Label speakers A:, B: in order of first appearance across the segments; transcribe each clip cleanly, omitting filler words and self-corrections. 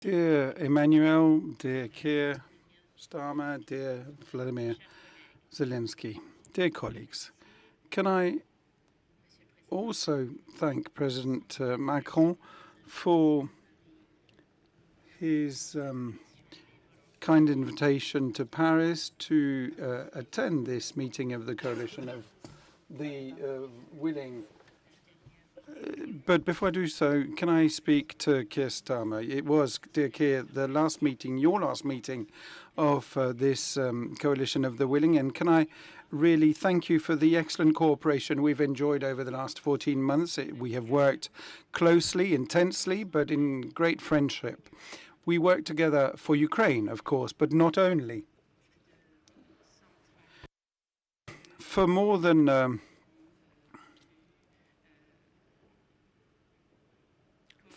A: Dear Emmanuel, dear Keir Starmer, dear Vladimir Zelensky, dear colleagues, can I also thank President Macron for his kind invitation to Paris to attend this meeting of the coalition of the willing. But before I do so, can I speak to Keir Starmer? It was, dear Keir, the last meeting, your last meeting of this coalition of the willing, and can I really thank you for the excellent cooperation we've enjoyed over the last 14 months. We have worked closely, intensely, but in great friendship. We worked together for Ukraine, of course, but not only. For more than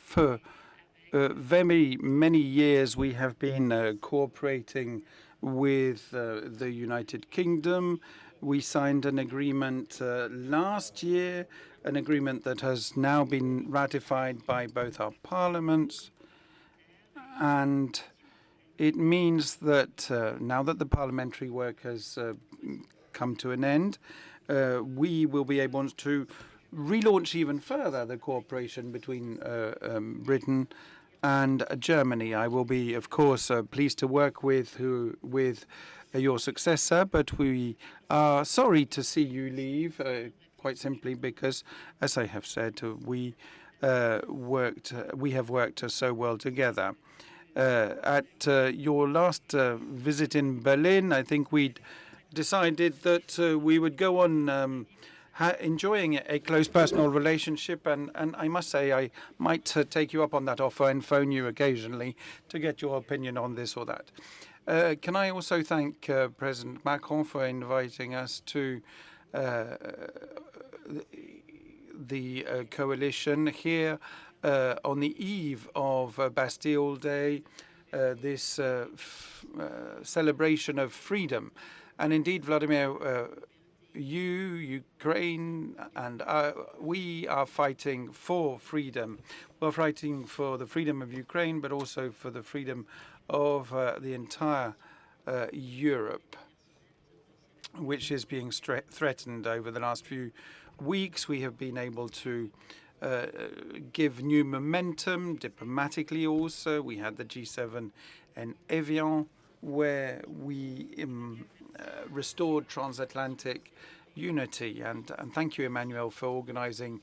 A: for very many years, we have been cooperating with the United Kingdom. We signed an agreement last year, an agreement that has now been ratified by both our parliaments. And it means that now that the parliamentary work has come to an end, we will be able to relaunch even further the cooperation between Britain and Germany. I will be, of course, pleased to work with your successor, but we are sorry to see you leave, quite simply because, as I have said, we have worked so well together. At your last visit in Berlin, I think we'd decided that we would go on enjoying a close personal relationship, and I must say I might take you up on that offer and phone you occasionally to get your opinion on this or that. Can I also thank President Macron for inviting us to the coalition here on the eve of Bastille Day, this celebration of freedom. And indeed, Vladimir, Ukraine, and we are fighting for freedom. We're fighting for the freedom of Ukraine, but also for the freedom of the entire Europe, which is being threatened over the last few weeks. We have been able to give new momentum diplomatically also. We had the G7 in Evian, where we restored transatlantic unity. And thank you, Emmanuel, for organizing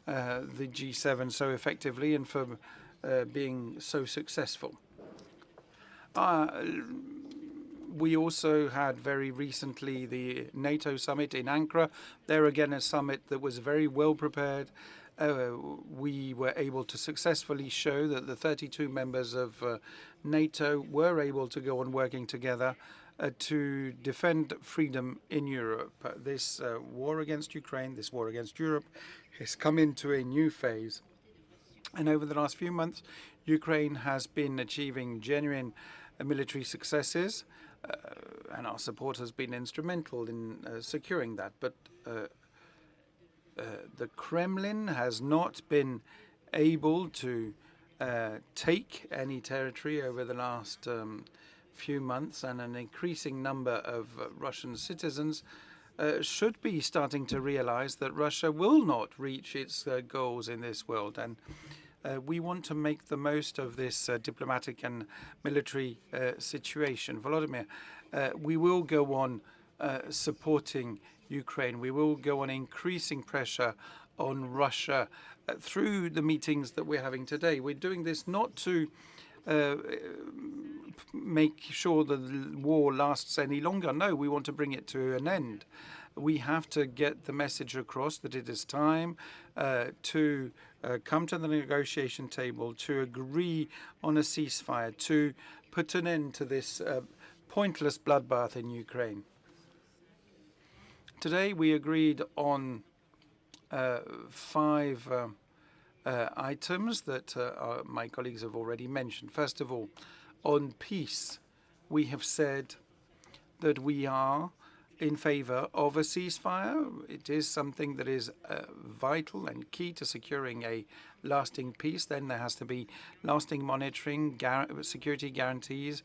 A: the G7 so effectively and for being so successful. We also had very recently the NATO summit in Ankara. There again, a summit that was very well prepared. We were able to successfully show that the 32 members of NATO were able to go on working together to defend freedom in Europe. This war against Ukraine, this war against Europe, has come into a new phase. And over the last few months, Ukraine has been achieving genuine military successes, and our support has been instrumental in securing that. But the Kremlin has not been able to take any territory over the last few months, and an increasing number of Russian citizens should be starting to realize that Russia will not reach its goals in this world. And we want to make the most of this diplomatic and military situation. Volodymyr, we will go on supporting Ukraine. We will go on increasing pressure on Russia through the meetings that we're having today. We're doing this not to make sure that the war lasts any longer. No, we want to bring it to an end. We have to get the message across that it is time to come to the negotiation table, to agree on a ceasefire, to put an end to this pointless bloodbath in Ukraine. Today we agreed on 5 items that my colleagues have already mentioned. First of all, on peace, we have said that we are in favor of a ceasefire. It is something that is vital and key to securing a lasting peace. Then there has to be lasting monitoring, security guarantees,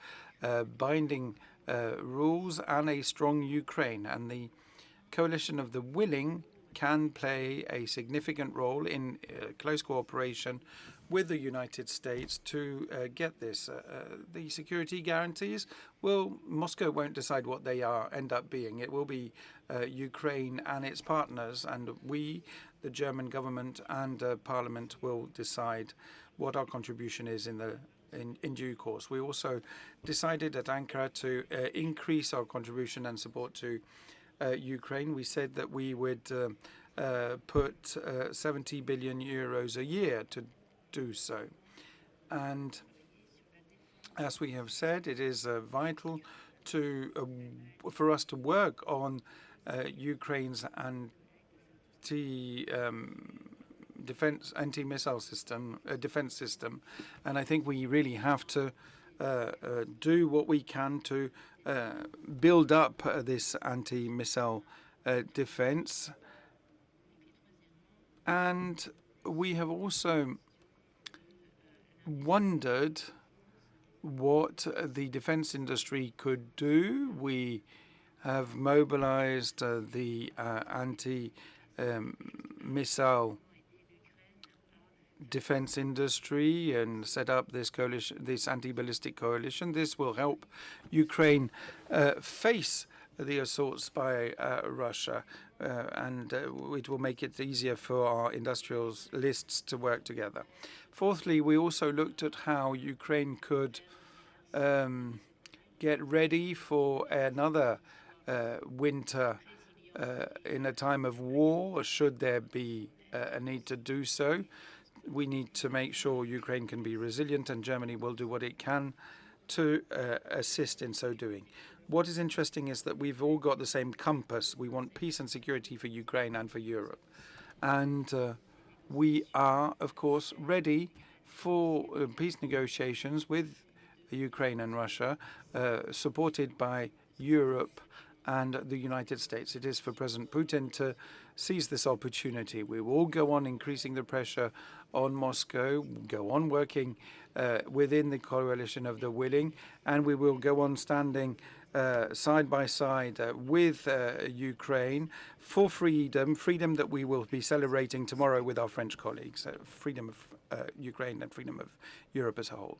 A: binding rules, and a strong Ukraine. And the coalition of the willing can play a significant role in close cooperation with the United States to get this. The security guarantees, well, Moscow won't decide what they end up being. It will be Ukraine and its partners, and we, the German government and Parliament, will decide what our contribution is in due course. We also decided at Ankara to increase our contribution and support to Ukraine. We said that we would put 70 billion euros a year to do so. And as we have said, it is vital for us to work on Ukraine's anti-missile system, defense system, and I think we really have to do what we can to build up this anti-missile defense. And we have also wondered what the defense industry could do. We have mobilized the anti-missile defense industry and set up this coalition, this anti-ballistic coalition. This will help Ukraine face the assaults by Russia, and it will make it easier for our industrialists to work together. Fourthly, we also looked at how Ukraine could get ready for another winter in a time of war, should there be a need to do so. We need to make sure Ukraine can be resilient, and Germany will do what it can to assist in so doing. What is interesting is that we've all got the same compass. We want peace and security for Ukraine and for Europe. And we are, of course, ready for peace negotiations with Ukraine and Russia, supported by Europe and the United States. It is for President Putin to seize this opportunity. We will go on increasing the pressure on Moscow, go on working within the coalition of the willing, and we will go on standing side by side with Ukraine for freedom that we will be celebrating tomorrow with our French colleagues, freedom of Ukraine and freedom of Europe as a whole.